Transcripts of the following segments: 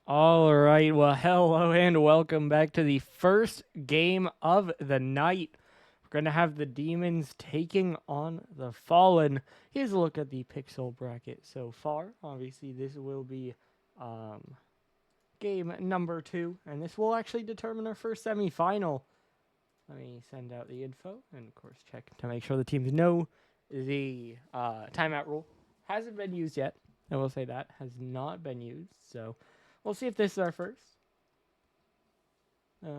All right, well, hello and welcome back to the first game of the night. We're going to have the Demons taking on the Fallen. Here's a look at the pixel bracket so far. Obviously, this will be um, game number 2, and this will actually determine our first semifinal. Let me send out the info and, of course, check to make sure the teams know the timeout rule. Hasn't been used yet. I will say that has not been used, so we'll see if this is our first. As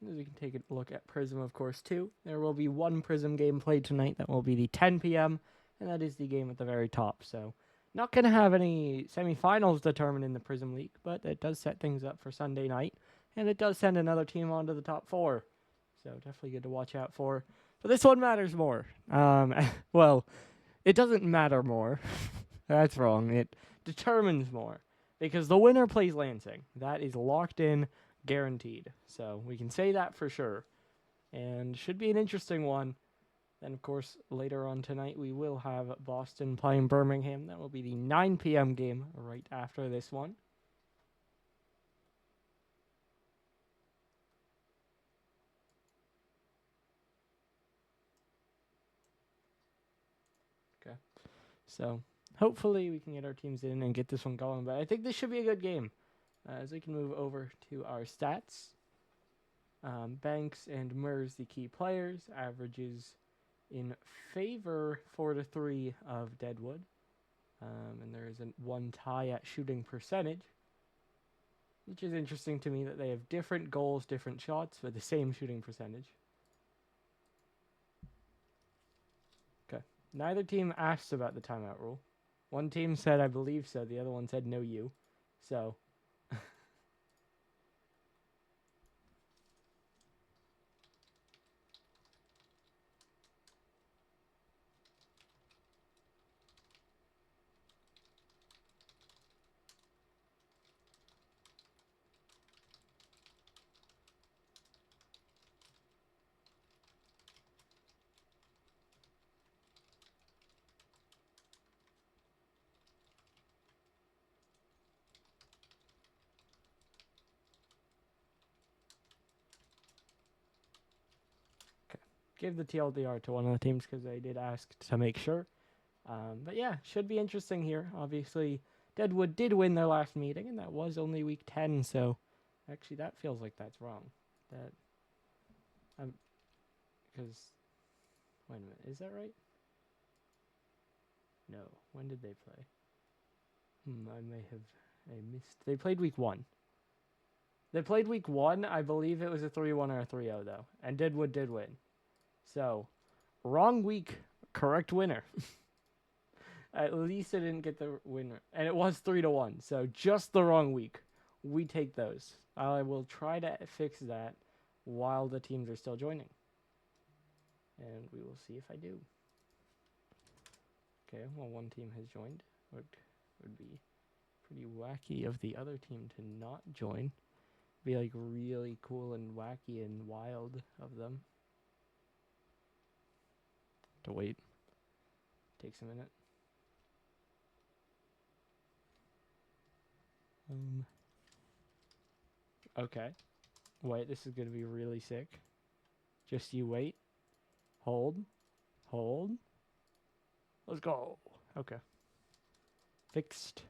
we can take a look at Prism, of course, too. There will be one Prism game played tonight. That will be the 10 p.m., and that is the game at the very top. So, not going to have any semifinals determined in the Prism League, but it does set things up for Sunday night, and it does send another team on to the top 4. So, definitely good to watch out for. But this one matters more. Well, it doesn't matter more. That's wrong. It determines more. Because the winner plays Lansing. That is locked in, guaranteed. So we can say that for sure. And should be an interesting one. Then, of course, later on tonight, we will have Boston playing Birmingham. That will be the 9 p.m. game right after this one. Okay. So hopefully we can get our teams in and get this one going. But I think this should be a good game. As we can move over to our stats. Banks and Murs, the key players, averages in favor 4-3 of Deadwood. And there is one tie at shooting percentage, which is interesting to me that they have different goals, different shots, but the same shooting percentage. Okay. Neither team asked about the timeout rule. One team said, I believe so. The other one said, no, you. So, give the TLDR to one of the teams because they did ask to make sure. But yeah, should be interesting here. Obviously, Deadwood did win their last meeting, and that was only week 10, so actually that feels like that's wrong. That because wait a minute, is that right? No. When did they play? I missed. They played week 1. They played week 1. I believe it was a 3-1 or a 3-0 though, and Deadwood did win. So, wrong week, correct winner. At least I didn't get the winner. And it was 3-1. So just the wrong week. We take those. I will try to fix that while the teams are still joining. And we will see if I do. Okay, well, one team has joined. Would be pretty wacky of the other team to not join. Be like really cool and wacky and wild of them. To wait. Takes a minute. Okay. Wait, this is going to be really sick. Just you wait. Hold. Hold. Let's go. Okay. Fixed.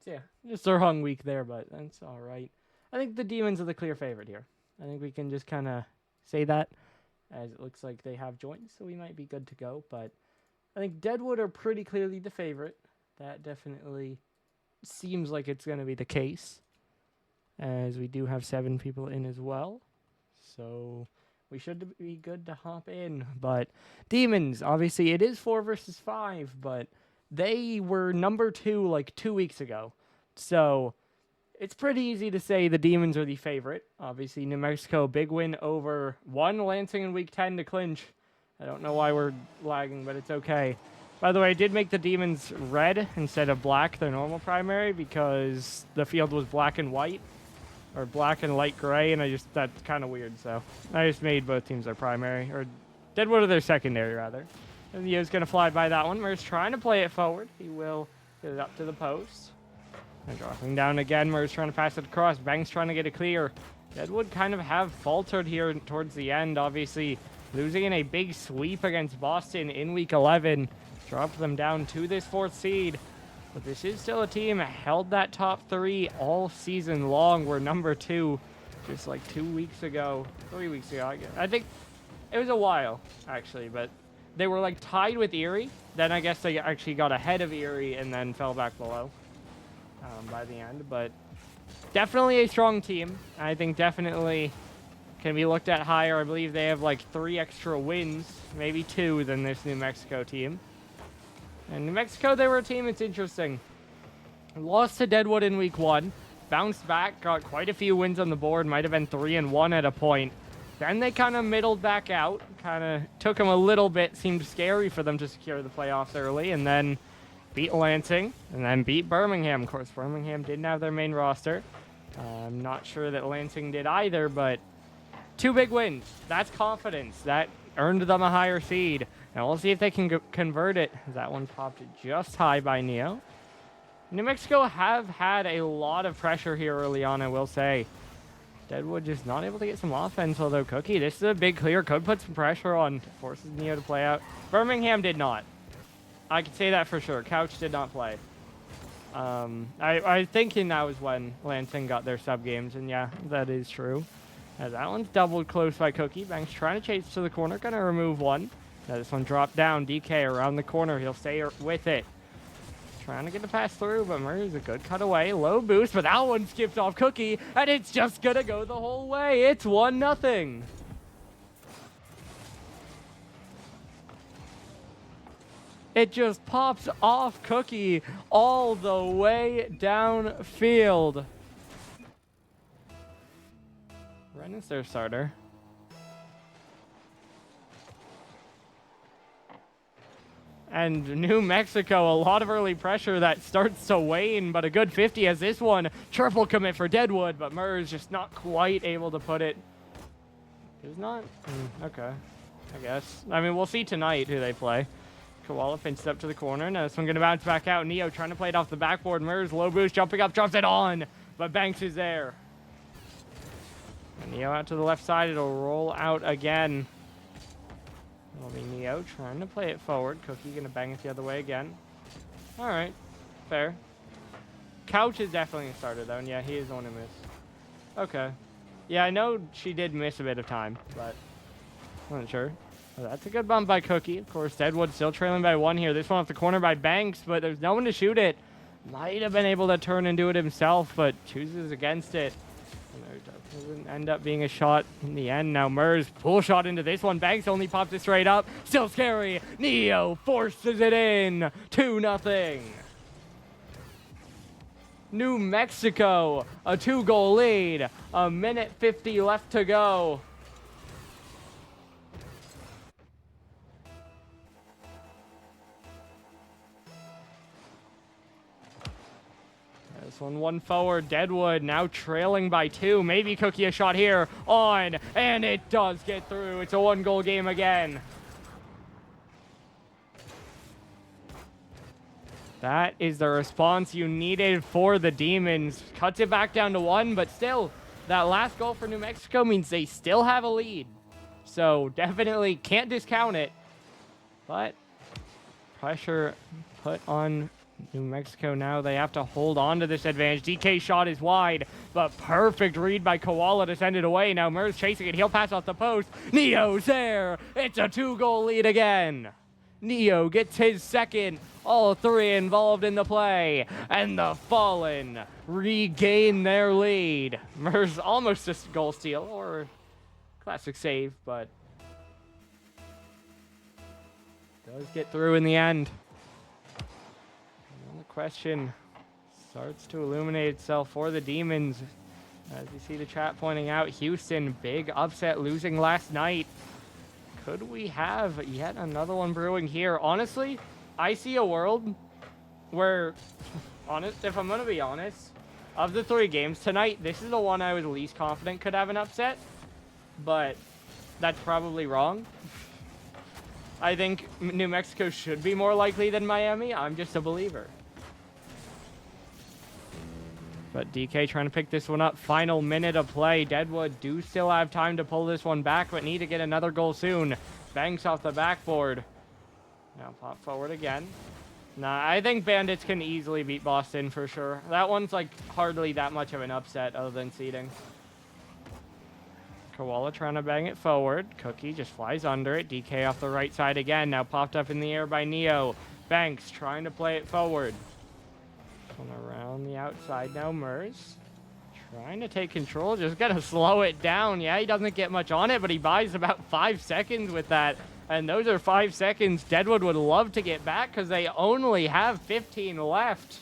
So yeah, just a wrong week there, but that's alright. I think the Demons are the clear favorite here. I think we can just kind of say that, as it looks like they have joined, so we might be good to go. But I think Deadwood are pretty clearly the favorite. That definitely seems like it's going to be the case, as we do have 7 people in as well. So we should be good to hop in. But Demons, obviously it is 4 versus 5, but they were number 2 like 2 weeks ago. So it's pretty easy to say the Demons are the favorite. Obviously, New Mexico, big win over Lansing in week 10 to clinch. I don't know why we're lagging, but it's okay. By the way, I did make the Demons red instead of black, their normal primary, because the field was black and white, or black and light gray, and that's kind of weird, so I just made both teams their primary, or Deadwood are their secondary, rather. And Yo's going to fly by that one. We're just trying to play it forward. He will get it up to the post. And dropping down again. Murs trying to pass it across. Banks trying to get it clear. Deadwood kind of have faltered here towards the end. Obviously, losing in a big sweep against Boston in Week 11 dropped them down to this 4th seed. But this is still a team that held that top 3 all season long. We're number 2 just like 2 weeks ago, 3 weeks ago. I think it was a while, actually, but they were like tied with Erie. Then I guess they actually got ahead of Erie and then fell back below by the end. But definitely a strong team. I think definitely can be looked at higher. I believe they have like 3 extra wins, maybe 2, than this New Mexico team. And New Mexico, they were a team that's interesting. Lost to Deadwood in Week 1. Bounced back, got quite a few wins on the board. Might have been 3-1 at a point. Then they kind of middled back out. Kind of took them a little bit. Seemed scary for them to secure the playoffs early. And then beat Lansing. And then beat Birmingham. Of course, Birmingham didn't have their main roster. I'm not sure that Lansing did either, but 2 big wins. That's confidence. That earned them a higher seed. Now we'll see if they can convert it. That one popped just high by Neo. New Mexico have had a lot of pressure here early on, I will say. Deadwood just not able to get some offense, although Cookie, this is a big clear. Could put some pressure on. Forces Neo to play out. Birmingham did not. I can say that for sure. Couch did not play. I thinking that was when Lansing got their sub games, and yeah, that is true. Now that one's doubled close by Cookie. Banks trying to chase to the corner, gonna remove one. Now this one dropped down. DK around the corner. He'll stay with it. Trying to get the pass through, but Murray's a good cutaway. Low boost, but that one skipped off Cookie, and it's just gonna go the whole way. It's 1-0. It just pops off Cookie all the way downfield. Ren is their starter. And New Mexico, a lot of early pressure that starts to wane, but a good 50 as this one. Triple commit for Deadwood, but Murs just not quite able to put it. Is not? Okay, I guess. I mean, we'll see tonight who they play. Koala pinched up to the corner. Now this one going to bounce back out. Neo trying to play it off the backboard. Murs, low boost, jumping up, drops it on, but Banks is there. And Neo out to the left side. It'll roll out again. It'll be Neo trying to play it forward. Cookie going to bang it the other way again. All right. Fair. Couch is definitely a starter, though. And yeah, he is the one who missed. Okay. Yeah, I know she did miss a bit of time, but I'm not sure. Well, that's a good bump by Cookie. Of course, Deadwood still trailing by 1 here. This one off the corner by Banks, but there's no one to shoot it. Might have been able to turn and do it himself, but chooses against it. And there doesn't end up being a shot in the end. Now Murs, pull shot into this one. Banks only pops it straight up. Still scary. Neo forces it in. 2-0. New Mexico, a 2-goal lead. A minute 50 left to go. This one forward. Deadwood now trailing by 2. Maybe Cookie a shot here on, and it does get through. It's a 1-goal game again. That is the response you needed for the Demons. Cuts it back down to 1, but still, that last goal for New Mexico means they still have a lead. So definitely can't discount it. But pressure put on New Mexico now. They have to hold on to this advantage. DK shot is wide, but perfect read by Koala to send it away. Now Murs chasing it. He'll pass off the post. Neo's there. It's a 2-goal lead again. Neo gets his second. All 3 involved in the play. And the Fallen regain their lead. Murs almost a goal steal or classic save, but does get through in the end. Question starts to illuminate itself for the Demons. As you see the chat pointing out, Houston, big upset losing last night. Could we have yet another one brewing here? Honestly, I see a world where, if I'm going to be honest, of the 3 games tonight, this is the one I was least confident could have an upset. But that's probably wrong. I think New Mexico should be more likely than Miami. I'm just a believer. But DK trying to pick this one up. Final minute of play. Deadwood do still have time to pull this one back, but need to get another goal soon. Banks off the backboard. Now pop forward again. Nah, I think Bandits can easily beat Boston for sure. That one's like hardly that much of an upset other than seeding. Koala trying to bang it forward. Cookie just flies under it. DK off the right side again. Now popped up in the air by Neo. Banks trying to play it forward. Going around the outside now, Mers. Trying to take control, just gotta slow it down. Yeah, he doesn't get much on it, but he buys about 5 seconds with that. And those are 5 seconds Deadwood would love to get back because they only have 15 left.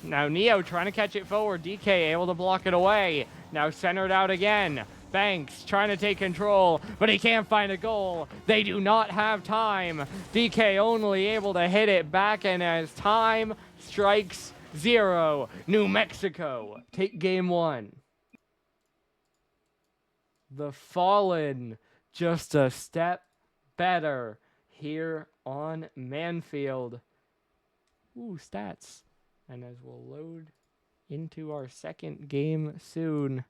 Now Neo trying to catch it forward. DK able to block it away. Now centered out again. Banks trying to take control, but he can't find a goal. They do not have time. DK only able to hit it back, and as time strikes 0, New Mexico take game 1. The Fallen just a step better here on Manfield. Ooh, stats. And as we'll load into our second game soon.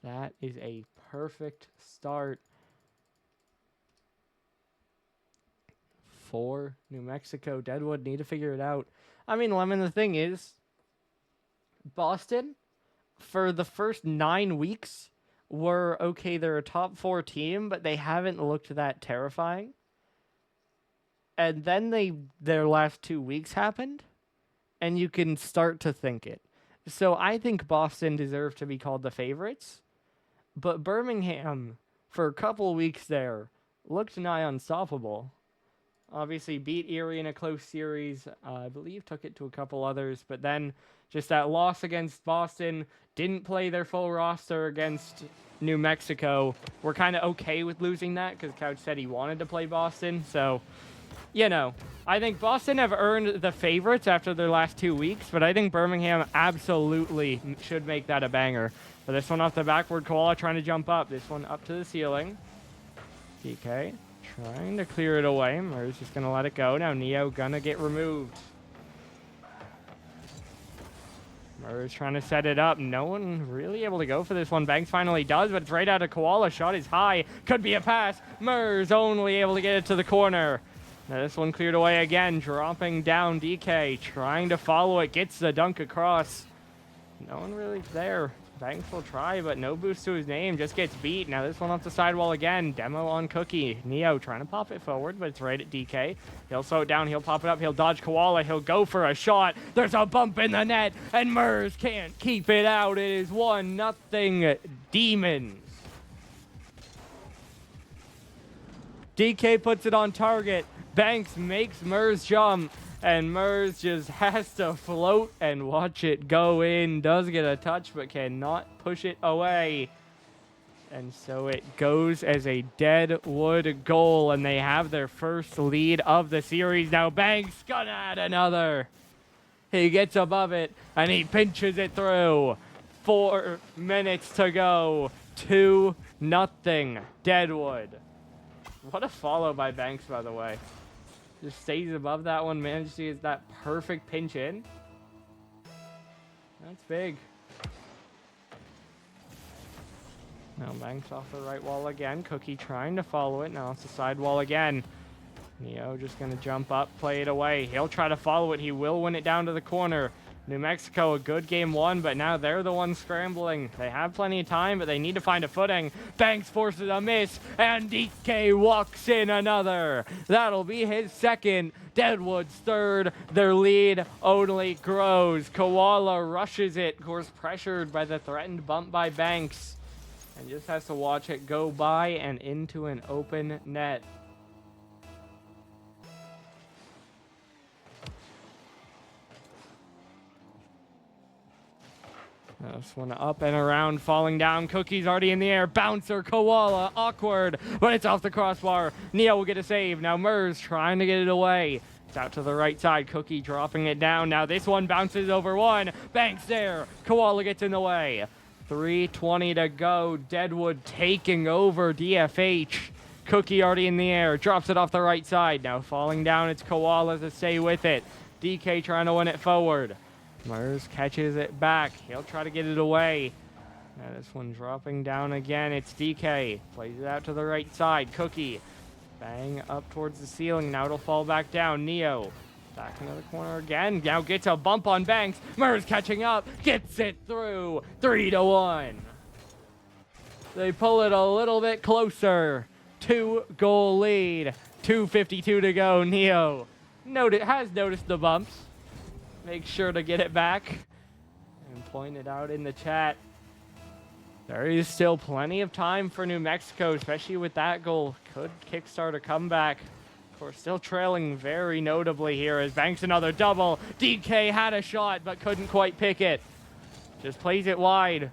That is a perfect start for New Mexico. Deadwood need to figure it out. I mean, Lemon, the thing is, Boston, for the first 9 weeks, were okay. They're a top 4 team, but they haven't looked that terrifying. And then their last 2 weeks happened, and you can start to think it. So I think Boston deserved to be called the favorites. But Birmingham, for a couple of weeks there, looked nigh unstoppable. Obviously beat Erie in a close series. I believe took it to a couple others. But then just that loss against Boston, didn't play their full roster against New Mexico. We're kind of okay with losing that because Couch said he wanted to play Boston. So, you know, I think Boston have earned the favorites after their last 2 weeks. But I think Birmingham absolutely should make that a banger. But this one off the backward, Koala trying to jump up. This one up to the ceiling. DK trying to clear it away. Murray's just going to let it go. Now Neo gonna get removed. Murray's trying to set it up. No one really able to go for this one. Banks finally does, but it's right out of Koala. Shot is high. Could be a pass. Murs only able to get it to the corner. Now this one cleared away again. Dropping down DK. Trying to follow it. Gets the dunk across. No one really there. Banks will try, but no boost to his name. Just gets beat. Now this one off the sidewall again. Demo on Cookie. Neo trying to pop it forward, but it's right at DK. He'll slow it down. He'll pop it up. He'll dodge Koala. He'll go for a shot. There's a bump in the net, and Murs can't keep it out. It is 1-0 Demons. DK puts it on target. Banks makes Murs jump. And Murs just has to float and watch it go in. Does get a touch, but cannot push it away. And so it goes as a Deadwood goal, and they have their first lead of the series. Now Banks gonna add another. He gets above it, and he pinches it through. 4 minutes to go. 2-0 Deadwood. What a follow by Banks, by the way. Just stays above that one, manages to get that perfect pinch in. That's big. Now Banks off the right wall again. Cookie trying to follow it. Now it's the side wall again. Neo just going to jump up, play it away. He'll try to follow it. He will win it down to the corner. New Mexico, a good game 1, but now they're the ones scrambling. They have plenty of time, but they need to find a footing. Banks forces a miss, and DK walks in another. That'll be his second. Deadwood's third. Their lead only grows. Koala rushes it, of course pressured by the threatened bump by Banks, and just has to watch it go by and into an open net. This one up and around, falling down. Cookie's already in the air. Bouncer, Koala, awkward, but it's off the crossbar. Neo will get a save. Now Murs trying to get it away. It's out to the right side. Cookie dropping it down. Now this one bounces over one. Banks there. Koala gets in the way. 3:20 to go. Deadwood taking over DFH. Cookie already in the air. Drops it off the right side. Now falling down, it's Koala to stay with it. DK trying to win it forward. Mers catches it back. He'll try to get it away. Now this one dropping down again. It's DK. Plays it out to the right side. Cookie. Bang up towards the ceiling. Now it'll fall back down. Neo. Back into the corner again. Now gets a bump on Banks. Mers catching up. Gets it through. 3-1. They pull it a little bit closer. 2-goal lead. 2:52 to go. Neo has noticed the bumps. Make sure to get it back and point it out in the chat. There is still plenty of time for New Mexico, especially with that goal. Could kickstart a comeback. Of course, still trailing very notably here as Banks another double. DK had a shot but couldn't quite pick it. Just plays it wide.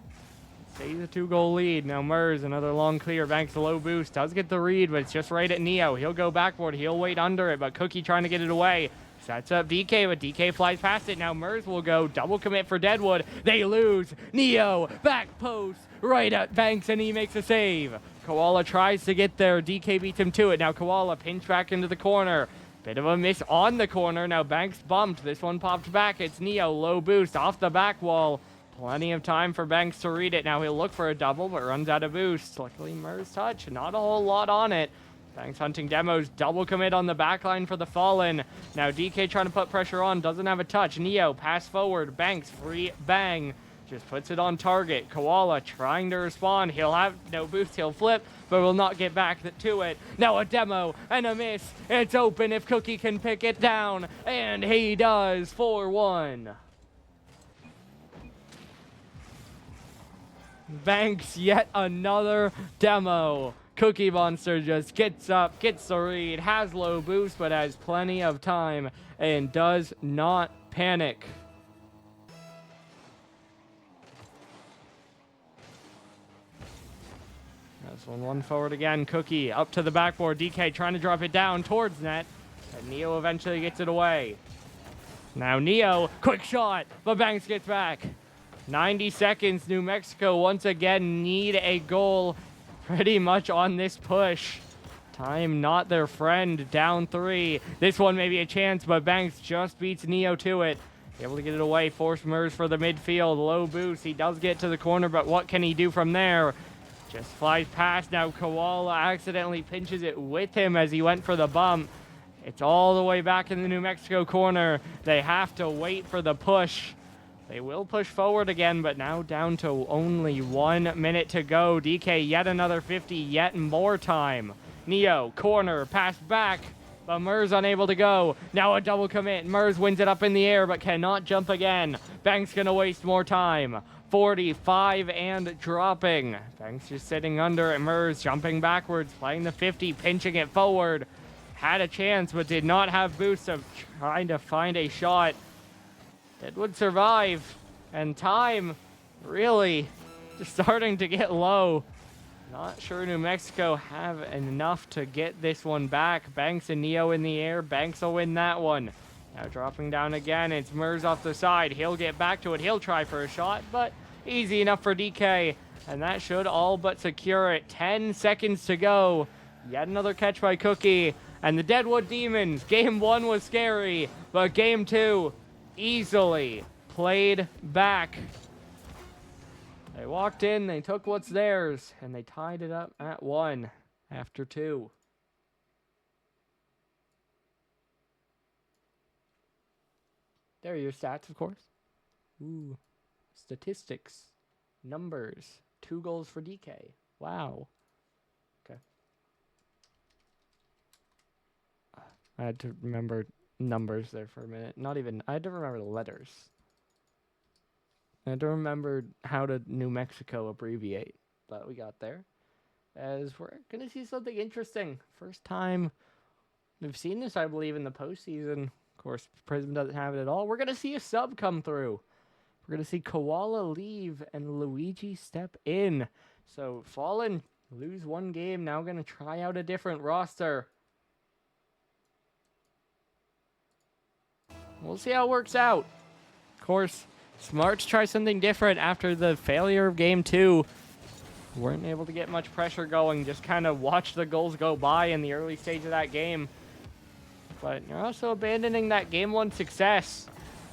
Stays a 2-goal lead. Now Mers, another long clear. Banks a low boost. Does get the read, but it's just right at Neo. He'll go backward. He'll wait under it, but Cookie trying to get it away. Sets up DK, but DK flies past it. Now Mers will go double commit for Deadwood. They lose. Neo, back post, right at Banks, and he makes a save. Koala tries to get there. DK beats him to it. Now Koala pinch back into the corner. Bit of a miss on the corner. Now Banks bumped. This one popped back. It's Neo, low boost off the back wall. Plenty of time for Banks to read it. Now he'll look for a double, but runs out of boost. Luckily, Mers touch. Not a whole lot on it. Banks hunting demos. Double commit on the back line for the Fallen. Now DK trying to put pressure on. Doesn't have a touch. Neo, pass forward. Banks, free bang. Just puts it on target. Koala trying to respond. He'll have no boost. He'll flip, but will not get back to it. Now a demo and a miss. It's open if Cookie can pick it down. And he does. 4-1. Banks yet another demo. Cookie Monster just gets up, gets the read, has low boost, but has plenty of time and does not panic. This one forward again. Cookie up to the backboard. DK trying to drop it down towards net, and Neo eventually gets it away. Now Neo, quick shot, but Banks gets back. 90 seconds. New Mexico once again need a goal pretty much on this push. Time not their friend. Down 3. This one may be a chance, but Banks just beats Neo to it. Able to get it away. Force Mers for the midfield. Low boost. He does get to the corner, but what can he do from there? Just flies past. Now Koala accidentally pinches it with him as he went for the bump. It's all the way back in the New Mexico corner. They have to wait for the push. They will push forward again, but now down to only 1 minute to go. DK yet another 50, yet more time. Neo, corner, pass back, but Mers unable to go. Now a double commit. Mers wins it up in the air, but cannot jump again. Banks gonna waste more time. 45 and dropping. Banks just sitting under it. Mers jumping backwards, playing the 50, pinching it forward. Had a chance, but did not have boost of trying to find a shot. Deadwood survive, and time really just starting to get low. Not sure New Mexico have enough to get this one back. Banks and Neo in the air. Banks will win that one. Now dropping down again. It's Mers off the side. He'll get back to it. He'll try for a shot, but easy enough for DK. And that should all but secure it. 10 seconds to go. Yet another catch by Cookie. And the Deadwood Demons. Game 1 was scary, but Game 2 easily played back. They walked in, they took what's theirs, and they tied it up at 1 after 2. There are your stats, of course. Ooh, statistics, numbers, 2 goals for DK. Wow. Okay. I had to remember numbers there for a minute. I had to remember the letters. I had to remember how to New Mexico abbreviate, but we got there. As we're going to see something interesting. First time we've seen this, I believe, in the postseason. Of course, Prism doesn't have it at all. We're going to see a sub come through. We're going to see Koala leave and Luigi step in. So, Fallen, lose 1 game, now going to try out a different roster. We'll see how it works out. Of course, smart to try something different after the failure of Game 2. Weren't able to get much pressure going. Just kind of watched the goals go by in the early stage of that game. but you're also abandoning that game 1 success.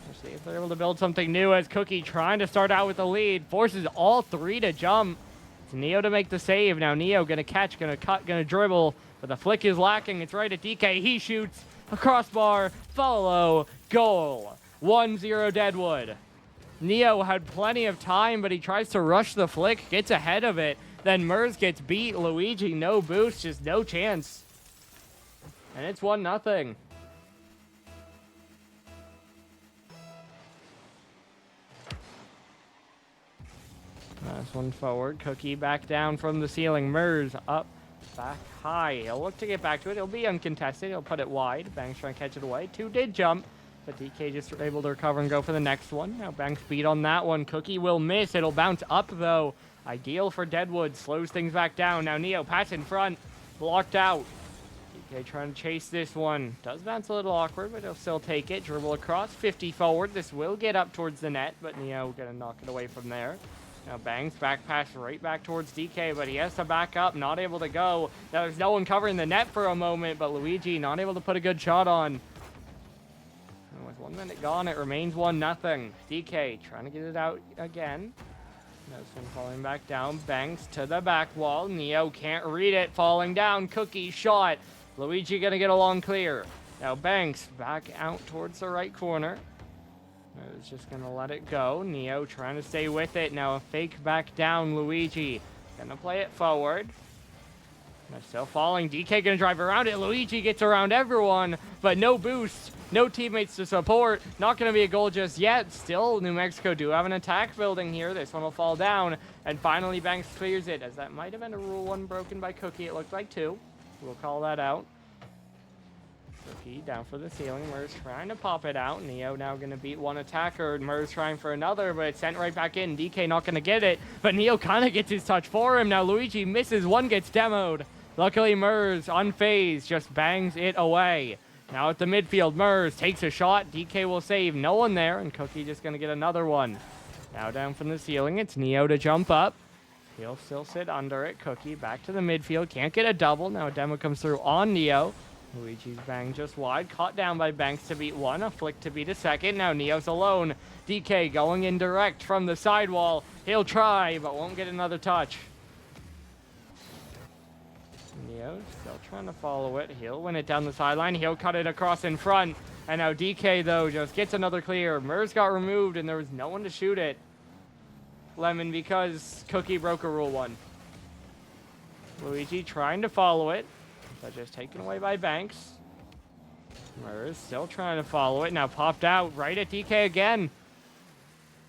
We'll see if they're able to build something new as Cookie trying to start out with the lead. Forces all 3 to jump. It's Neo to make the save. Now Neo gonna catch, gonna cut, gonna dribble, but the flick is lacking. It's right at DK. He shoots a crossbar, follow, goal. 1-0 Deadwood. Neo had plenty of time, but he tries to rush the flick, gets ahead of it. Then Mers gets beat. Luigi, no boost, just no chance. And it's 1-0. Nice one forward. Cookie back down from the ceiling. Mers up, back high. He'll look to get back to it. It'll be uncontested. He'll put it wide. Banks trying to catch it away. 2 did jump, but DK just able to recover and go for the next one. Now Banks beat on that one. Cookie will miss. It'll bounce up, though. Ideal for Deadwood. Slows things back down. Now Neo pass in front. Blocked out. DK trying to chase this one. Does bounce a little awkward, but he'll still take it. Dribble across. 50 forward. This will get up towards the net, but Neo gonna knock it away from there. Now Bangs back pass right back towards DK, but he has to back up, not able to go. Now there's no one covering the net for a moment, but Luigi not able to put a good shot on. And with 1 minute gone, it remains 1-0. DK trying to get it out again. This one falling back down. Bangs to the back wall. Neo can't read it, falling down. Cookie shot. Luigi gonna get a long clear. Now Banks back out towards the right corner. I was just going to let it go. Neo trying to stay with it. Now a fake back down. Luigi going to play it forward. They're still falling. DK going to drive around it. Luigi gets around everyone, but no boost. No teammates to support. Not going to be a goal just yet. Still, New Mexico do have an attack building here. This one will fall down. And finally, Banks clears it, as that might have been a Rule 1 broken by Cookie. It looked like 2. We'll call that out. Cookie down for the ceiling. Mers trying to pop it out. Neo now going to beat one attacker. Mers trying for another, but it's sent right back in. DK not going to get it, but Neo kind of gets his touch for him. Now Luigi misses. One gets demoed. Luckily, Mers, unfazed, just bangs it away. Now at the midfield, Mers takes a shot. DK will save. No one there, and Cookie just going to get another one. Now down from the ceiling, it's Neo to jump up. He'll still sit under it. Cookie back to the midfield. Can't get a double. Now a demo comes through on Neo. Luigi's bang just wide. Caught down by Banks to beat one. A flick to beat a second. Now Neo's alone. DK going in direct from the sidewall. He'll try, but won't get another touch. Neo still trying to follow it. He'll win it down the sideline. He'll cut it across in front. And now DK, though, just gets another clear. Mers got removed, and there was no one to shoot it. Lemon, because Cookie broke a Rule 1. Luigi trying to follow it, but just taken away by Banks. Mers still trying to follow it. Now popped out right at DK again.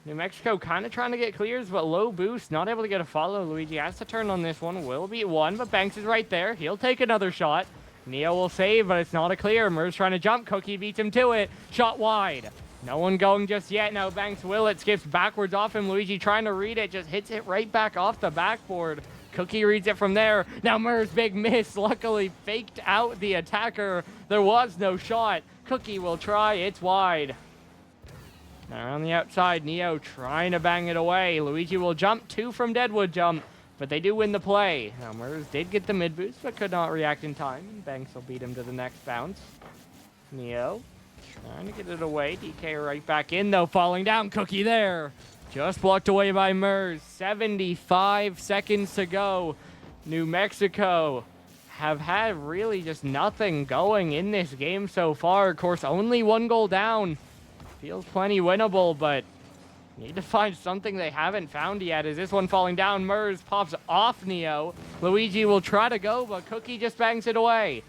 New Mexico kind of trying to get clears, but low boost. Not able to get a follow. Luigi has to turn on this one. Will beat one, but Banks is right there. He'll take another shot. Neo will save, but it's not a clear. Mers trying to jump. Cookie beats him to it. Shot wide. No one going just yet. Now Banks will. It skips backwards off him. Luigi trying to read it. Just hits it right back off the backboard. Cookie reads it from there. Now Mers, big miss. Luckily faked out the attacker. There was no shot. Cookie will try. It's wide. Now on the outside, Neo trying to bang it away. Luigi will jump. 2 from Deadwood jump, but they do win the play. Now Mers did get the mid boost, but could not react in time. Banks will beat him to the next bounce. Neo trying to get it away. DK right back in, though, falling down. Cookie there. Just blocked away by Mers. 75 seconds to go. New Mexico have had really just nothing going in this game so far. Of course, only 1 goal down. Feels plenty winnable, but need to find something they haven't found yet. Is this one falling down? Mers pops off Neo. Luigi will try to go, but Cookie just bangs it away.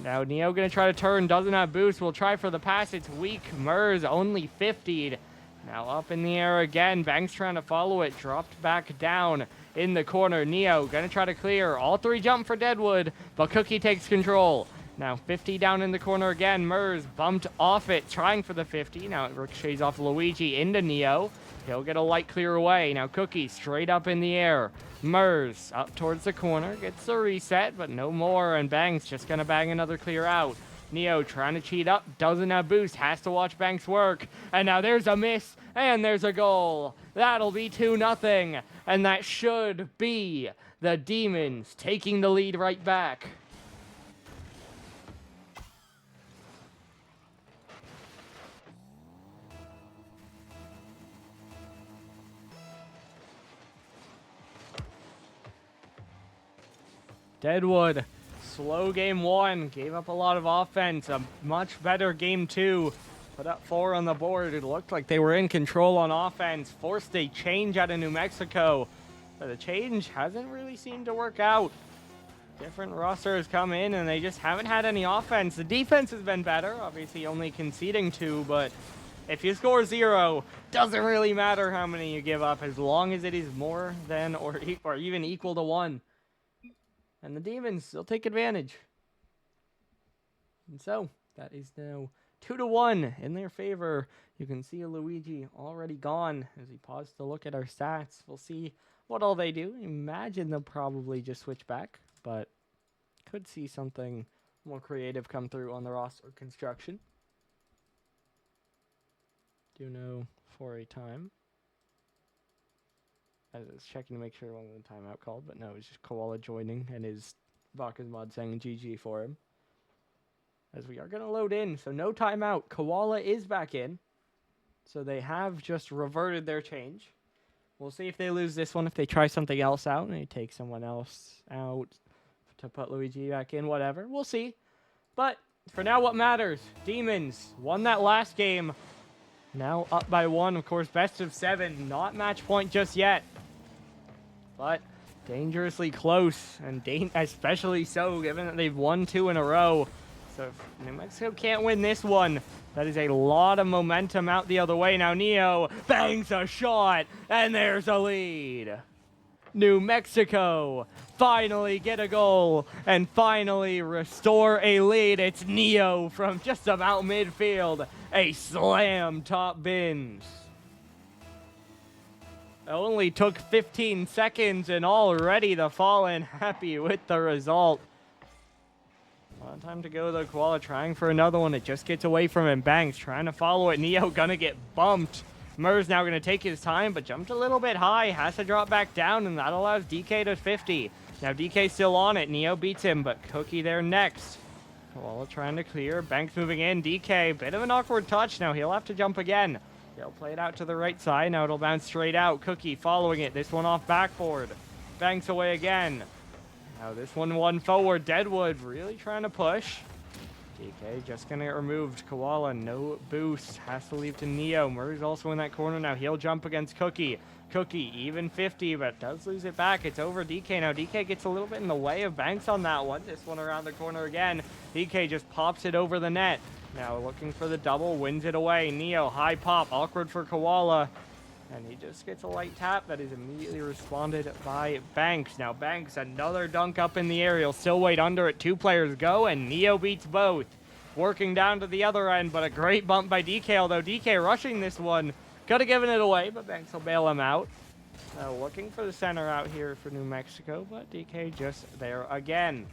Now Neo gonna try to turn, doesn't have boost. Will try for the pass. It's weak. Mers only 50'd. Now up in the air again. Banks trying to follow it. Dropped back down in the corner. Neo gonna try to clear. All 3 jump for Deadwood, but Cookie takes control. Now 50 down in the corner again. Mers bumped off it, trying for the 50. Now it ricochets off Luigi into Neo. He'll get a light clear away. Now Cookie straight up in the air. Mers up towards the corner. Gets the reset, but no more. And Banks just going to bang another clear out. Neo trying to cheat up. Doesn't have boost. Has to watch Banks work. And now there's a miss. And there's a goal. That'll be 2-0. And that should be the Demons taking the lead right back. Deadwood, slow game 1, gave up a lot of offense. A much better game 2. Put up 4 on the board. It looked like they were in control on offense. Forced a change out of New Mexico. But the change hasn't really seemed to work out. Different rosters come in and they just haven't had any offense. The defense has been better, obviously only conceding 2, but if you score 0, doesn't really matter how many you give up as long as it is more than or even equal to 1. And the Demons still take advantage. And so, that is now 2-1 in their favor. You can see Luigi already gone as he paused to look at our stats. We'll see what all they do. Imagine they'll probably just switch back, but could see something more creative come through on the roster construction. Do know for a time. I was checking to make sure it wasn't a timeout called, but no, it's just Koala joining and his Baka's mod saying GG for him. As we are going to load in, so no timeout. Koala is back in. So they have just reverted their change. We'll see if they lose this one, if they try something else out, and they take someone else out to put Luigi back in, whatever. We'll see. But for now, what matters? Demons won that last game. Now up by 1, of course, best of 7. Not match point just yet. But dangerously close, and especially so, given that they've won 2 in a row. So if New Mexico can't win this one, that is a lot of momentum out the other way. Now Neo bangs a shot, and there's a lead. New Mexico finally get a goal and finally restore a lead. It's Neo from just about midfield. A slam top bins. It only took 15 seconds and already the Fallen happy with the result. A lot of time to go though. Koala trying for another one. It just gets away from him. Bangs trying to follow it. Neo gonna get bumped. Murs now gonna take his time, but jumped a little bit high. Has to drop back down, and that allows DK to 50. Now DK still on it. Neo beats him, but Cookie there next. Koala trying to clear. Banks moving in. DK, bit of an awkward touch. Now he'll have to jump again. He'll play it out to the right side. Now it'll bounce straight out. Cookie following it. This one off backboard. Banks away again. Now this one forward. Deadwood really trying to push. DK just gonna get removed. Koala, no boost. Has to leave to Neo. Murray's also in that corner now. He'll jump against Cookie. Cookie, even 50, but does lose it back. It's over DK. Now DK gets a little bit in the way of Banks on that one. This one around the corner again. DK just pops it over the net. Now looking for the double, wins it away. Neo, high pop, awkward for Koala. And he just gets a light tap that is immediately responded by Banks. Now Banks, another dunk up in the air. He'll still wait under it. 2 players go, and Neo beats both. Working down to the other end, but a great bump by DK, although DK rushing this one. Could have given it away, but Banks will bail him out. Looking for the center out here for New Mexico, but DK just there again.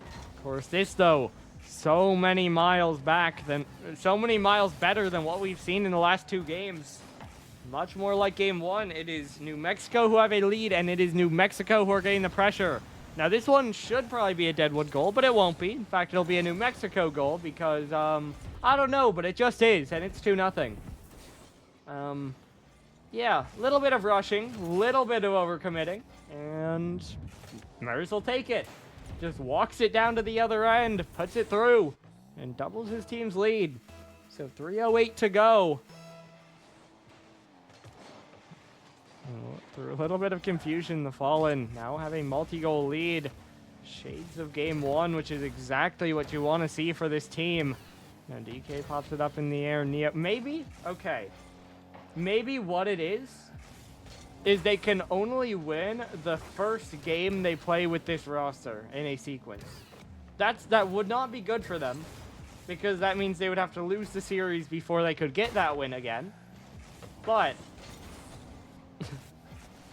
Of course, this though, so many miles better than what we've seen in the last 2 games. Much more like game 1. It is New Mexico who have a lead, and it is New Mexico who are getting the pressure. Now, this one should probably be a Deadwood goal, but it won't be. In fact, it'll be a New Mexico goal because, I don't know, but it just is, and it's 2-0. Yeah, a little bit of rushing, a little bit of overcommitting, and Murs will take it. Just walks it down to the other end, puts it through, and doubles his team's lead. So 3:08 to go. Through a little bit of confusion, the Fallen now have a multi-goal lead. Shades of game 1, which is exactly what you want to see for this team. Now DK pops it up in the air. Neo, maybe? Okay. Maybe what it is they can only win the first game they play with this roster in a sequence. That would not be good for them, because that means they would have to lose the series before they could get that win again. But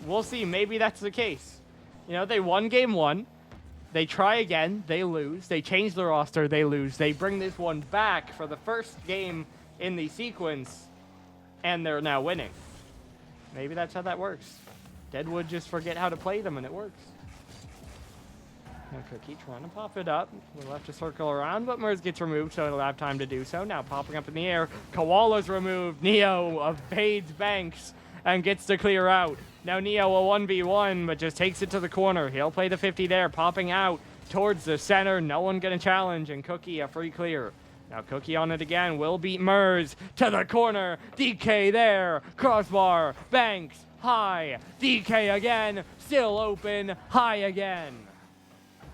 we'll see. Maybe that's the case. You know, they won game 1. They try again. They lose. They change the roster. They lose. They bring this one back for the first game in the sequence, and they're now winning. Maybe that's how that works. Deadwood just forget how to play them, and it works. Now Cookie trying to pop it up. We'll have to circle around, but Murs gets removed, so it'll have time to do so. Now popping up in the air. Koala's removed. Neo evades Banks. and gets to clear out. Now Neo a 1v1, but just takes it to the corner. He'll play the 50 there, popping out towards the center. No one gonna challenge, and Cookie a free clear. Now Cookie on it again, will beat Mers to the corner. DK there, crossbar, Banks, high. DK again, still open, high again.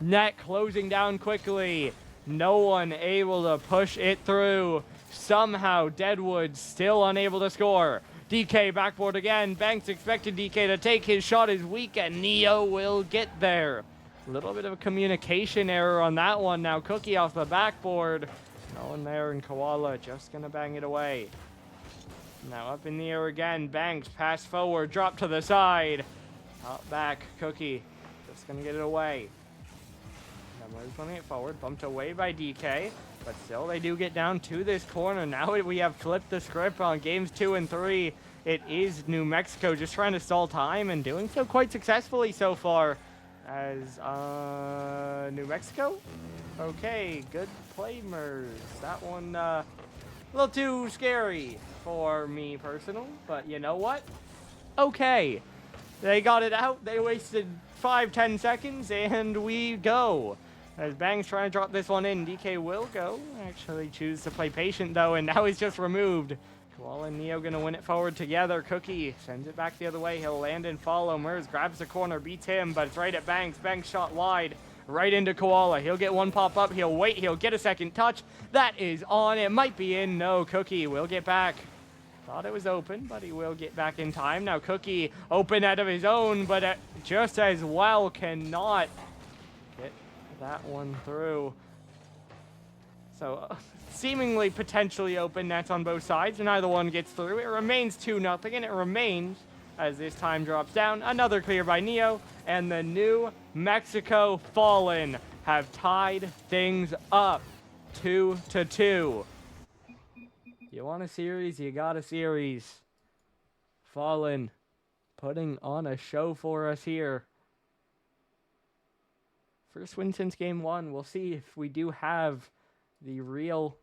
Net closing down quickly. No one able to push it through. Somehow Deadwood still unable to score. DK backboard again. Banks expected DK to take. His shot is weak, and Neo will get there. A little bit of a communication error on that one. Now Cookie off the backboard. No one there, and Koala just gonna bang it away. Now up in the air again. Banks pass forward, drop to the side. Top back, Cookie just gonna get it away. Mers running it forward, bumped away by DK, but still they do get down to this corner. Now we have flipped the script on games 2 and 3. It is New Mexico just trying to stall time and doing so quite successfully so far. As New Mexico? Okay, good play, Mers. That one a little too scary for me personal, but you know what? Okay, they got it out. They wasted 5-10 seconds, and we go. As Bang's trying to drop this one in, DK will go. Actually choose to play patient, though, and now he's just removed. Koala and Neo going to win it forward together. Cookie sends it back the other way. He'll land and follow. Mers grabs the corner, beats him, but it's right at Banks. Banks shot wide, right into Koala. He'll get one pop up. He'll wait. He'll get a second touch. That is on. It might be in. No, Cookie will get back. Thought it was open, but he will get back in time. Now Cookie open out of his own, but just as well cannot get that one through. So seemingly potentially open nets on both sides, and neither one gets through. It remains 2-0, and it remains, as this time drops down, another clear by Neo, and the New Mexico Fallen have tied things up 2-2. You want a series, you got a series. Fallen putting on a show for us here. First win since game 1. We'll see if we do have the real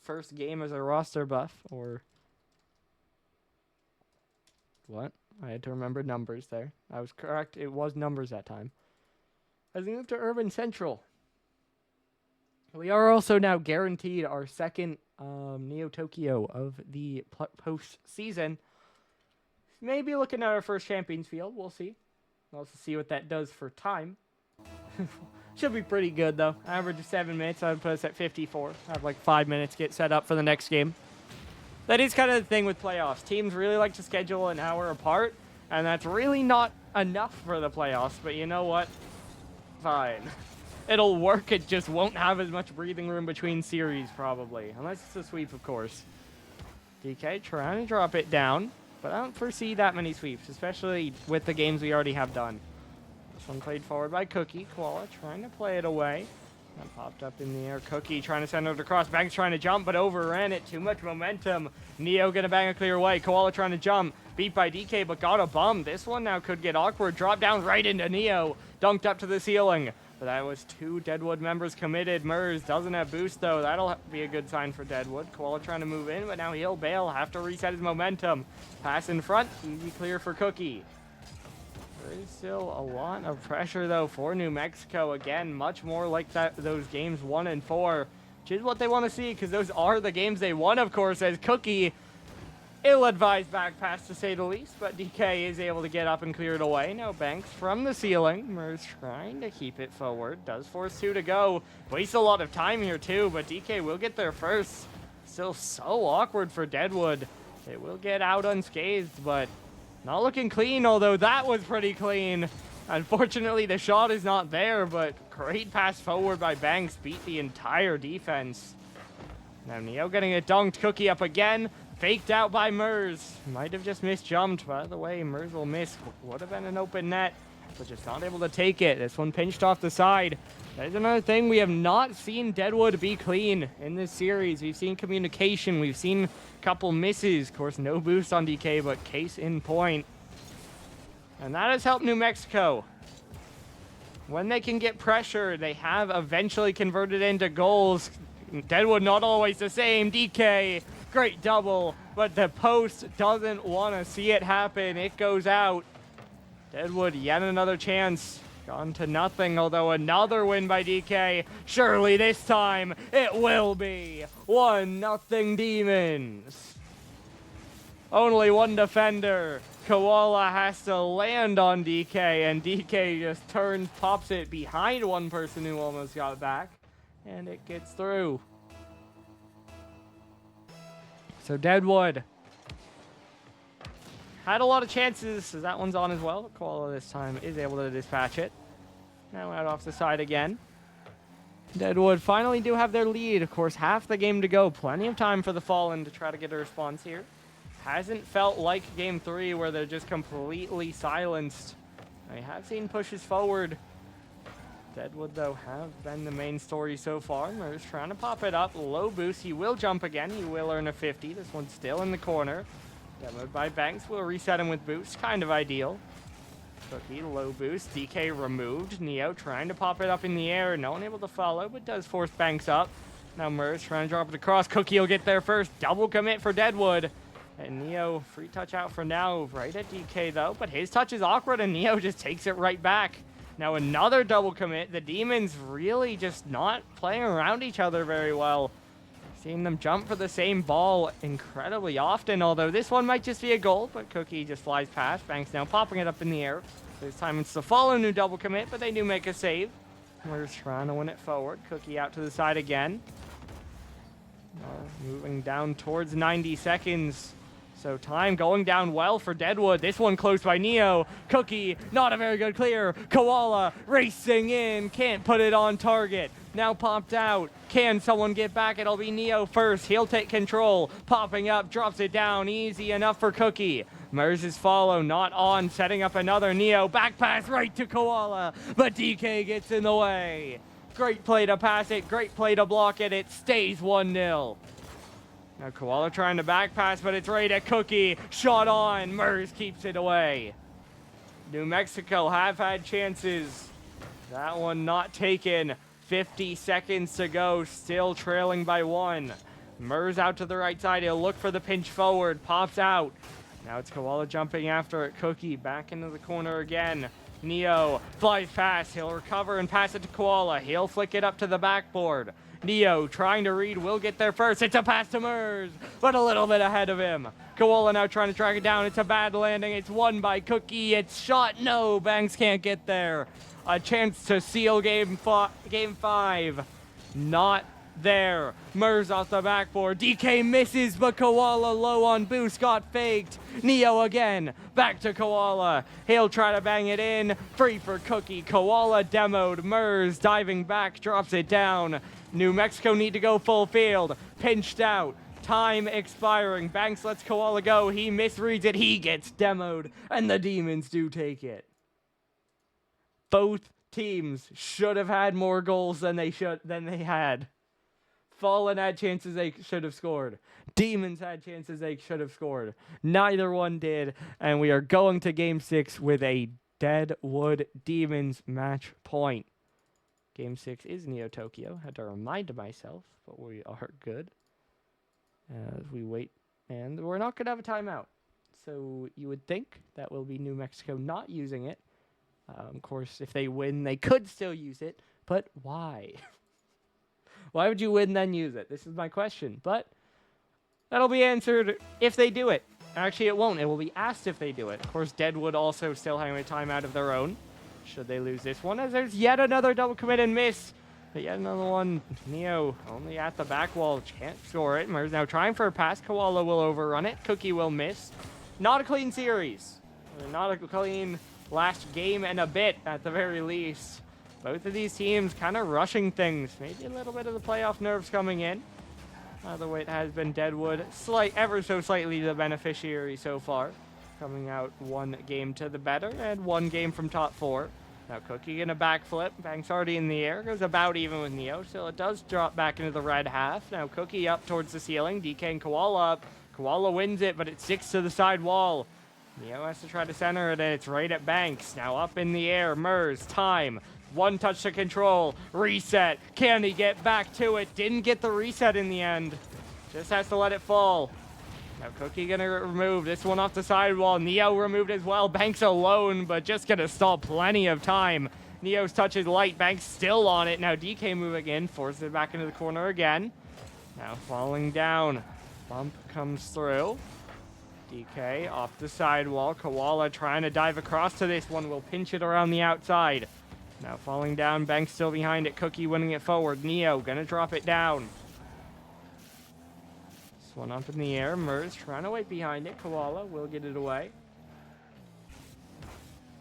first game as a roster buff, or what? I had to remember numbers there. I was correct. It was numbers that time. As we move to Urban Central, we are also now guaranteed our second Neo Tokyo of the postseason. Maybe looking at our first Champions Field. We'll see. We'll also see what that does for time. Should be pretty good, though. Average of 7 minutes. I would put us at 54. I have like 5 minutes to get set up for the next game. That is kind of the thing with playoffs. Teams really like to schedule an hour apart, and that's really not enough for the playoffs. But you know what? Fine. It'll work. It just won't have as much breathing room between series, probably. Unless it's a sweep, of course. DK trying to drop it down, but I don't foresee that many sweeps, especially with the games we already have done. This one played forward by Cookie. Koala trying to play it away. That popped up in the air. Cookie trying to send it across. Banks trying to jump, but overran it. Too much momentum. Neo gonna bang a clear away. Koala trying to jump. Beat by DK, but got a bum. This one now could get awkward. Drop down right into Neo. Dunked up to the ceiling. But that was 2 Deadwood members committed. Mers doesn't have boost, though. That'll be a good sign for Deadwood. Koala trying to move in, but now he'll bail. Have to reset his momentum. Pass in front. Easy clear for Cookie. There is still a lot of pressure, though, for New Mexico. Again, much more like those games 1 and 4, which is what they want to see, because those are the games they won, of course, as Cookie, ill-advised back pass, to say the least, but DK is able to get up and clear it away. Now Banks from the ceiling. Mers trying to keep it forward. Does force 2 to go. Wastes a lot of time here, too, but DK will get there first. Still so awkward for Deadwood. They will get out unscathed, but not looking clean, although that was pretty clean. Unfortunately, the shot is not there, but great pass forward by Banks. Beat the entire defense. Now Neo getting it dunked. Cookie up again. Faked out by Mers. Might have just misjumped. By the way, Mers will miss. Would have been an open net, but just not able to take it. This one pinched off the side. That is another thing. We have not seen Deadwood be clean in this series. We've seen communication. We've seen a couple misses. Of course, no boost on DK, but case in point. And that has helped New Mexico. When they can get pressure, they have eventually converted into goals. Deadwood not always the same. DK Great double, but the post doesn't want to see it happen. It goes out. Deadwood, yet another chance. Gone to nothing, although another win by DK. Surely this time it will be 1-0 Demons. Only one defender. Koala has to land on DK, and DK just turns, pops it behind one person who almost got back, and it gets through. So Deadwood had a lot of chances, so that one's on as well. Koala this time is able to dispatch it. Now out off the side again. Deadwood finally do have their lead. Of course, half the game to go. Plenty of time for the Fallen to try to get a response here. Hasn't felt like Game 3 where they're just completely silenced. I have seen pushes forward. Deadwood, though, have been the main story so far. Murs trying to pop it up. Low boost. He will jump again. He will earn a 50. This one's still in the corner. Demoed by Banks. Will reset him with boost. Kind of ideal. Cookie, low boost. DK removed. Neo trying to pop it up in the air. No one able to follow, but does force Banks up. Now Murs trying to drop it across. Cookie will get there first. Double commit for Deadwood. And Neo, free touch out for now. Right at DK, though. But his touch is awkward, and Neo just takes it right back. Now another double commit. The Demons really just not playing around each other very well. Seeing them jump for the same ball incredibly often, although this one might just be a goal, but Cookie just flies past. Banks now popping it up in the air. This time it's the follow new double commit, but they do make a save. We're just trying to win it forward. Cookie out to the side again. Moving down towards 90 seconds. So time going down well for Deadwood. This one close by Neo. Cookie, not a very good clear. Koala racing in. Can't put it on target. Now popped out. Can someone get back? It'll be Neo first. He'll take control. Popping up, drops it down. Easy enough for Cookie. Murs' follow, not on. Setting up another Neo. Back pass right to Koala. But DK gets in the way. Great play to pass it. Great play to block it. It stays 1-0. Now Koala trying to back pass, but it's right at Cookie. Shot on. Murs keeps it away. New Mexico have had chances. That one not taken. 50 seconds to go. Still trailing by 1. Murs out to the right side. He'll look for the pinch forward. Pops out. Now it's Koala jumping after it. Cookie back into the corner again. Neo flies past. He'll recover and pass it to Koala. He'll flick it up to the backboard. Neo trying to read, will get there first. It's a pass to Murs, but a little bit ahead of him. Koala now trying to track it down. It's a bad landing. It's won by Cookie. It's shot. No, Banks can't get there. A chance to seal game 5. Not there. Murs off the backboard. DK misses, but Koala low on boost. Got faked. Neo again. Back to Koala. He'll try to bang it in. Free for Cookie. Koala demoed. Murs diving back. Drops it down. New Mexico need to go full field. Pinched out. Time expiring. Banks lets Koala go. He misreads it. He gets demoed. And the Demons do take it. Both teams should have had more goals than they had. Fallen had chances they should have scored. Demons had chances they should have scored. Neither one did. And we are going to Game 6 with a Deadwood Demons match point. Game 6 is Neo Tokyo. Had to remind myself, but we are good. As we wait, and we're not going to have a timeout. So you would think that will be New Mexico not using it. Of course, if they win, they could still use it. But why? Why would you win then use it? This is my question. But that'll be answered if they do it. Actually, it won't. It will be asked if they do it. Of course, Deadwood also still having a timeout of their own. Should they lose this one, as there's yet another double commit and miss. But yet another one. Neo only at the back wall. Can't score it. Murs now trying for a pass. Koala will overrun it. Cookie will miss. Not a clean series. Not a clean last game and a bit at the very least. Both of these teams kind of rushing things. Maybe a little bit of the playoff nerves coming in. The way it has been Deadwood. Ever so slightly the beneficiary so far. Coming out 1 game to the better and 1 game from top 4. Now Cookie in a backflip. Banks already in the air. Goes about even with Neo. Still it does drop back into the red half. Now Cookie up towards the ceiling. DK and Koala up. Koala wins it, but it sticks to the side wall. Neo has to try to center it, and it's right at Banks. Now up in the air. Murs. Time. 1 touch to control. Reset. Can he get back to it? Didn't get the reset in the end. Just has to let it fall. Now Cookie gonna remove this one off the sidewall. Neo removed as well. Banks alone, but just gonna stall plenty of time. Neo's touch is light. Banks still on it. Now DK moving in, forces it back into the corner again. Now falling down. Bump comes through. DK off the sidewall. Koala trying to dive across to this one. Will pinch it around the outside. Now falling down. Banks still behind it. Cookie winning it forward. Neo gonna drop it down. This one up in the air. Mers trying to wait behind it. Koala will get it away.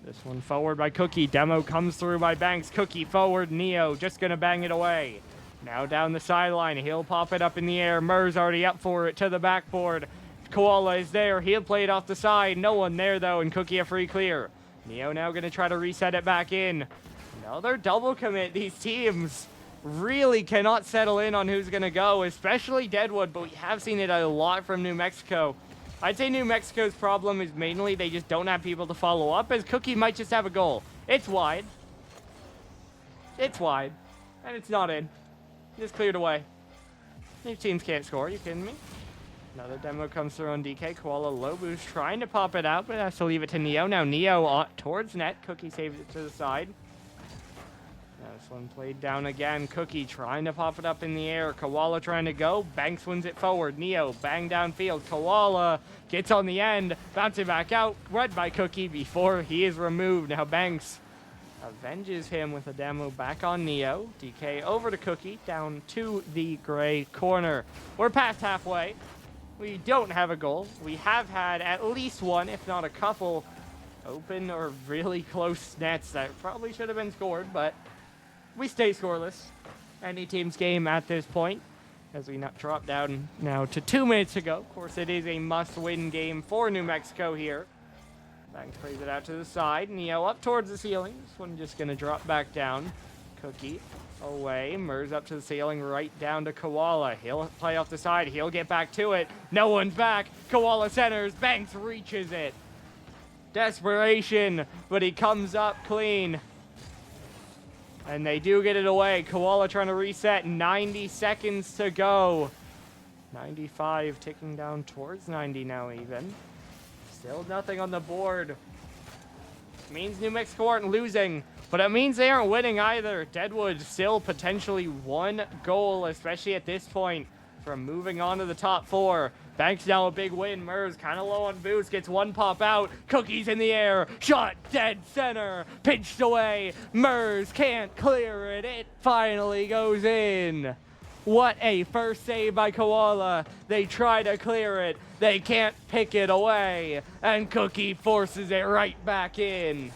This one forward by Cookie. Demo comes through by Banks. Cookie forward. Neo just gonna bang it away. Now down the sideline. He'll pop it up in the air. Mers already up for it to the backboard. Koala is there. He'll play it off the side. No one there, though, and Cookie a free clear. Neo now going to try to reset it back in. Another double commit. These teams really cannot settle in on who's going to go, especially Deadwood, but we have seen it a lot from New Mexico. I'd say New Mexico's problem is mainly they just don't have people to follow up, as Cookie might just have a goal. It's wide. It's wide. And it's not in. Just cleared away. These teams can't score. Are you kidding me? Another demo comes through on DK. Koala low boost trying to pop it out, but has to leave it to Neo. Now Neo towards net. Cookie saves it to the side. Now this one played down again. Cookie trying to pop it up in the air. Koala trying to go. Banks wins it forward. Neo bang downfield. Koala gets on the end. Bouncing back out. Read by Cookie before he is removed. Now Banks avenges him with a demo back on Neo. DK over to Cookie. Down to the gray corner. We're past halfway. We don't have a goal. We have had at least one, if not a couple, open or really close nets that probably should have been scored, but we stay scoreless. Any team's game at this point, as we drop down now to 2 minutes to go. Of course, it is a must-win game for New Mexico here. Banks plays it out to the side. Neo up towards the ceiling. This one just going to drop back down. Cookie away. Mers up to the ceiling, right down to Koala. He'll play off the side. He'll get back to it. No one's back. Koala centers. Banks reaches it. Desperation, but he comes up clean. And they do get it away. Koala trying to reset. 90 seconds to go. 95 ticking down towards 90 now even. Still nothing on the board. Means New Mexico aren't losing, but it means they aren't winning either. Deadwood still potentially one goal, especially at this point, from moving on to the top four. Banks now a big win. Mers kind of low on boost. Gets one pop out. Cookie's in the air. Shot dead center. Pinched away. Mers can't clear it. It finally goes in. What a first save by Koala. They try to clear it. They can't pick it away. And Cookie forces it right back in.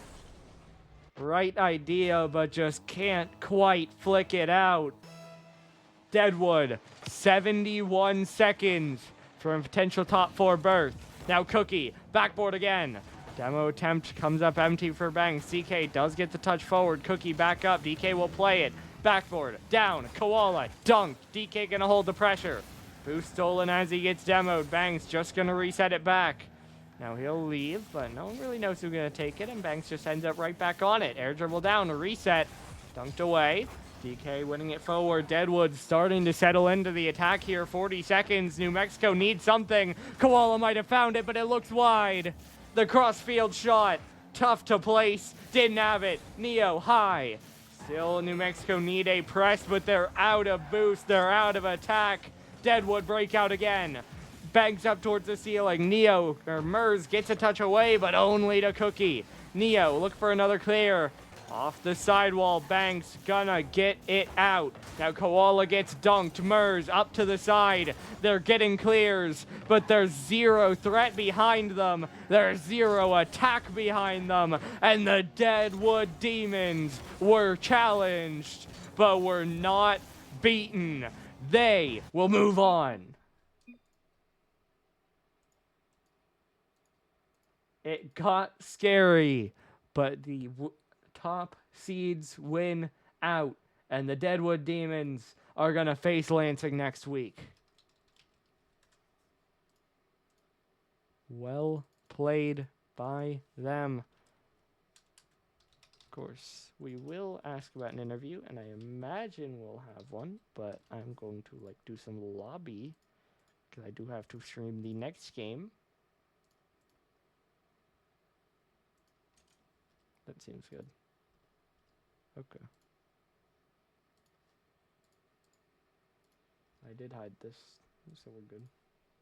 Right idea, but just can't quite flick it out. Deadwood, 71 seconds from a potential top four berth. Now Cookie, backboard again. Demo attempt comes up empty for Banks. DK does get the touch forward. Cookie back up. DK will play it. Backboard, down, Koala, dunk. DK gonna hold the pressure. Boost stolen as he gets demoed. Banks just gonna reset it back. Now he'll leave, but no one really knows who's gonna take it, and Banks just ends up right back on it. Air dribble down, reset, dunked away. DK winning it forward. Deadwood starting to settle into the attack here. 40 seconds. New Mexico needs something. Koala might have found it, but it looks wide. The crossfield shot, tough to place. Didn't have it. Neo high. Still, New Mexico need a press, but they're out of boost. They're out of attack. Deadwood breakout again. Banks up towards the ceiling. Neo, or Mers, gets a touch away, but only to Cookie. Neo, look for another clear. Off the sidewall, Banks gonna get it out. Now Koala gets dunked. Mers up to the side. They're getting clears, but there's zero threat behind them. There's zero attack behind them. And the Deadwood Demons were challenged, but were not beaten. They will move on. It got scary, but the top seeds win out, and the Deadwood Demons are going to face Lansing next week. Well played by them. Of course, we will ask about an interview, and I imagine we'll have one, but I'm going to do some lobby because I do have to stream the next game. That seems good. Okay. I did hide this, so we're good.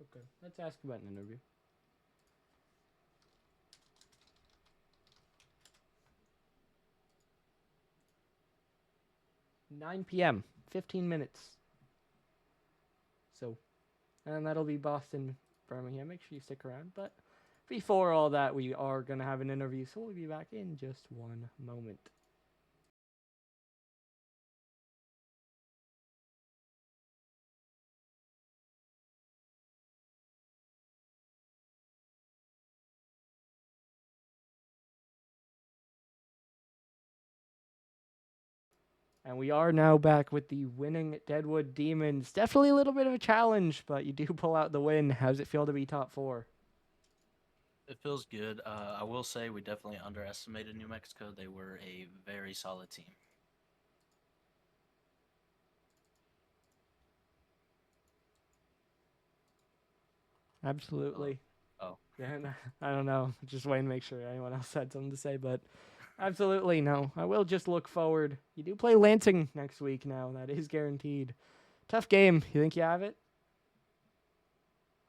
Okay, let's ask about an interview. $9 p.m., 15 minutes. So, and that'll be Boston, Birmingham. Make sure you stick around. But before all that, we are going to have an interview, so we'll be back in just one moment. And we are now back with the winning Deadwood Demons. Definitely a little bit of a challenge, but you do pull out the win. How's it feel to be top 4? It feels good. I will say we definitely underestimated New Mexico. They were a very solid team. Absolutely. Oh, And I don't know. Just waiting to make sure anyone else had something to say, but absolutely no. I will just look forward. You do play Lansing next week now. That is guaranteed. Tough game. You think you have it?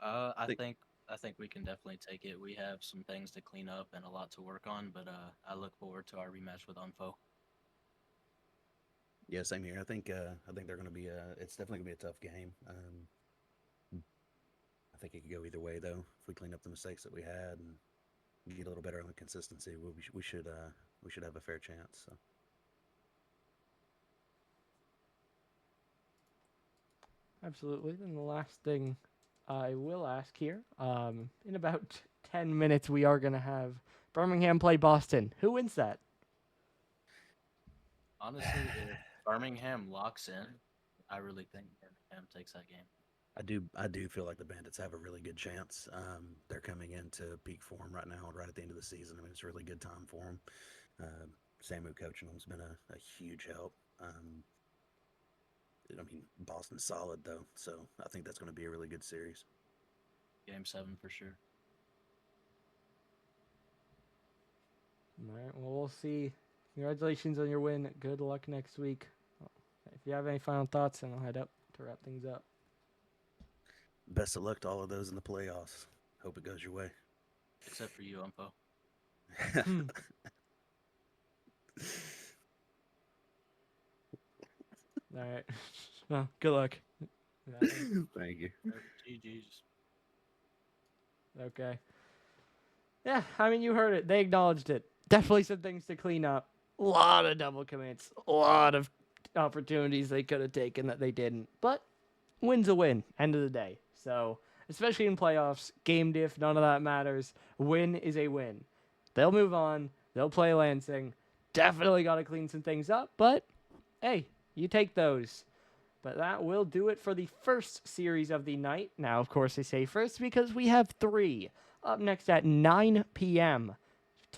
I think think I think we can definitely take it. We have some things to clean up and a lot to work on, but I look forward to our rematch with Unfo. yeah, same here. I think they're going to be it's definitely going to be a tough game. I think it could go either way though. If we clean up the mistakes that we had and get a little better on the consistency, we should have a fair chance. So. Absolutely. Then the last thing I will ask here, in about 10 minutes, we are going to have Birmingham play Boston. Who wins that? Honestly, if Birmingham locks in, I really think Birmingham takes that game. I do feel like the Bandits have a really good chance. They're coming into peak form right now, right at the end of the season. I mean, it's a really good time for them. Samu coaching them's been a huge help. I mean, Boston's solid though, so I think that's going to be a really good series. Game 7 for sure. All right. Well, we'll see. Congratulations on your win. Good luck next week. If you have any final thoughts, then I'll head up to wrap things up. Best of luck to all of those in the playoffs. Hope it goes your way. Except for you, Unfo. Hmm. All right. Well, good luck. Thank you. GG's. Okay. Yeah, I mean, you heard it. They acknowledged it. Definitely some things to clean up. A lot of double commits. A lot of opportunities they could have taken that they didn't. But win's a win, end of the day. So, especially in playoffs, game diff, none of that matters. Win is a win. They'll move on. They'll play Lansing. Definitely got to clean some things up. But, hey, you take those. But that will do it for the first series of the night. Now, of course, I say first because we have 3. Up next at 9 p.m.,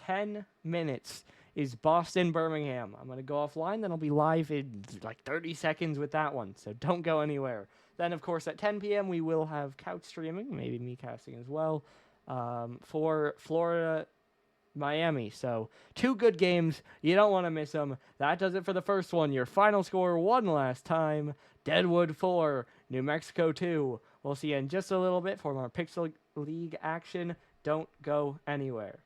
10 minutes, is Boston Birmingham. I'm going to go offline, then I'll be live in like 30 seconds with that one. So don't go anywhere. Then, of course, at 10 p.m., we will have couch streaming, maybe me casting as well, for Florida Miami. So 2 good games. You don't want to miss them. That does it for the first one. Your final score one last time. Deadwood 4, New Mexico 2. We'll see you in just a little bit for more Pixel League action. Don't go anywhere.